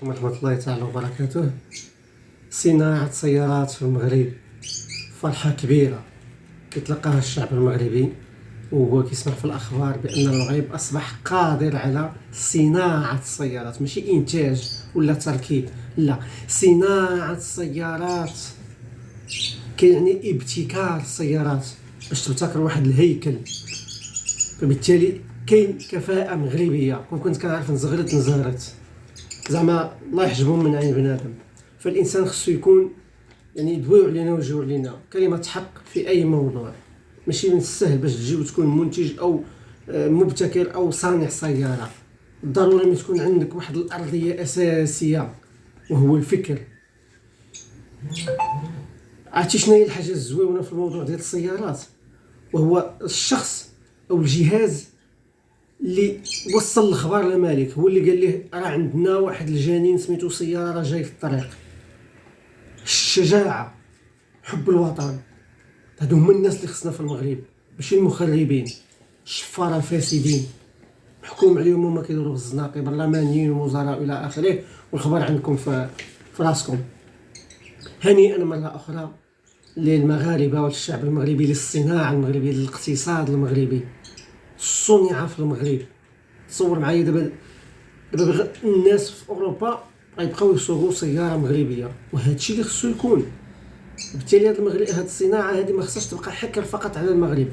ورحمة الله تعالى وبركاته. صناعة سيارات في المغرب فرحة كبيرة كيتلقاها الشعب المغربي، وهو كيسمع في الأخبار بأن المغرب أصبح قادر على صناعة السيارات، ماشي إنتاج ولا تركيب، لا، صناعة السيارات كيعني ابتكار السيارات باش تبتكر واحد الهيكل. فبالتالي كاين كفاءة مغربية. كنت كنعرف نزغرت زعما الله يحجبهم من عين بنادم. فالانسان خصو يكون يعني يدويو علينا ويجيو علينا كلمة حق في اي موضوع. ماشي من السهل باش تجي وتكون منتج او مبتكر او صانع سيارة. ضروري ما تكون عندك واحد الارضية اساسية وهو الفكر. عرفتي شنو هي الحاجة الزوينة في الموضوع ديال السيارات؟ وهو الشخص او الجهاز اللي وصل الخبر لمالك، هو اللي قال ليه راه عندنا واحد الجنين سميتو سيارة راه جاي في الطريق. الشجاعة، حب الوطن، هادو هما الناس اللي خصنا في المغرب، ماشي المخربين الشفارة الفاسدين محكوم عليهم هما كيديروا بالزناقي، برلمانيين ووزراء الى اخره، والخبر عندكم في راسكم. هنيئا مرة اخرى للمغاربة والشعب المغربي، للصناعة المغربية، للاقتصاد المغربي. صنع في المغرب. تصور معايا دابا الناس في اوروبا غيبقاو يسوقوا سياره مغربيه، وهذا الشيء اللي خصو يكون. بالتالي هاد المغرب، هاد الصناعه هذه ما خصهاش تبقى حكر فقط على المغرب،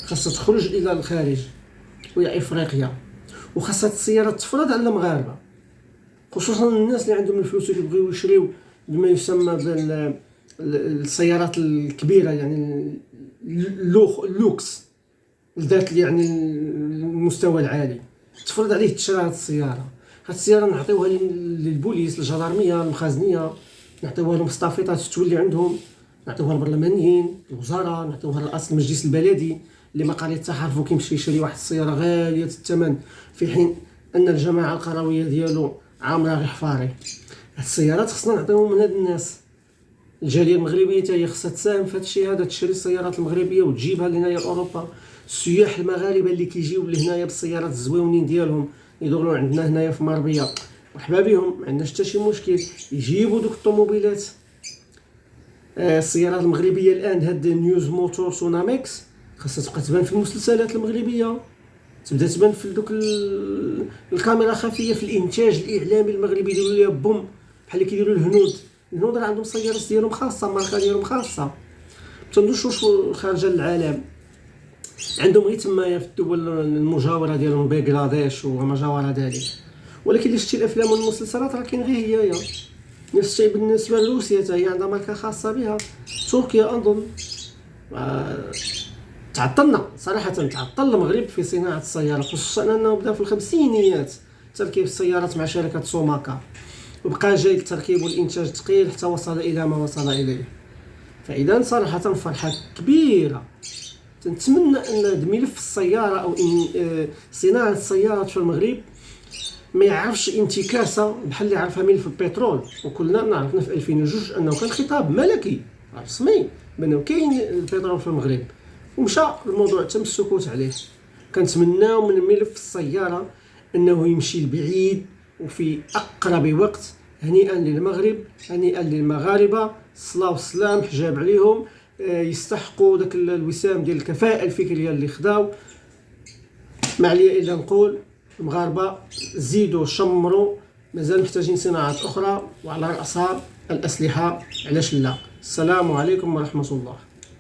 خاصها تخرج الى الخارج وهي افريقيا، وخاصها السياره تفرض على المغاربه، خصوصا الناس اللي عندهم الفلوس اللي يبغيو يشريو بما يسمى بالسيارات الكبيره، يعني اللوكس، ذات يعني المستوى العالي، تفرض عليه تشري هاد السياره. هاد السياره نعطيوها للبوليس، للجدارميه، المخازنيه، نعطيوها للمستافيطات تولي عندهم، نعطيوها للبرلمانيين، الوزراء، نعطيوها لرئاسه المجلس البلدي اللي ما قال يتحالفوا كيمشي يشري واحد السياره غاليه الثمن، في حين ان الجماعه القرويه ديالو عامره غير حفاري. هاد السيارات خصنا نعطيوهم من هاد الناس. الجاليه المغربيه حتى هي خصها تساهم في هذا الشيء هذا، تشري السيارات المغربيه وتجيبها لهنايا لاوروبا. السياح المغاربه اللي كيجيو لهنايا بالسيارات الزويونين ديالهم يدوروا عندنا هنايا في مربيه، مرحبا بهم، ما عندناش حتى شي مشكل، يجيبوا دوك الطوموبيلات. السيارات المغربيه الان هاد نيوز موتور سوناميكس خاصها تبقى تبان في المسلسلات المغربيه، تبدا تبان في دوك الكاميرا خفيه في الانتاج الاعلامي المغربي، يديروا ليها بوم بحال اللي كيديروا الهنود راه عندهم سيارات ديالهم خاصه، ماركه ديالهم خاصه، ما تندوشوش خارجه للعالم. عندهم غير تمايا في الدول المجاوره ديالهم، بنغلاديش وما جاور ذلك. ولكن اللي شتي الافلام والمسلسلات راه كاين غير هي نفس الشيء بالنسبه لروسيا، حتى هي عندها ماركه خاصه بها. تركيا اظن تعطلنا صراحه، تعطل المغرب في صناعه السيارات، خصوصا انه بدا في الخمسينيات تركيب السيارات مع شركه سوماكا، وبقى جاي التركيب والانتاج ثقيل حتى وصل الى ما وصل اليه. فاذا صراحه فرحه كبيره. نتمنى ان ملف السياره او صناعه السيارات في المغرب ما يعرفش انتكاسه بحال اللي عرفها ملف البترول، وكلنا نعرفنا في 2002 انه كان خطاب ملكي رسمي بانه كاين البترول في المغرب، ومشى الموضوع تم السكوت عليه. كنتمناو من ملف السياره انه يمشي لبعيد وفي اقرب وقت. هنيئا للمغرب، هنيئا للمغاربه، الصلاه والسلام حجاب عليهم، يستحقوا داك الوسام ديال الكفاءه الفكريه اللي خداو. ما عليا الا نقول المغاربه زيدوا شمروا، مازال محتاجين صناعات اخرى، وعلى راسها الاسلحه، علاش لا. السلام عليكم ورحمه الله.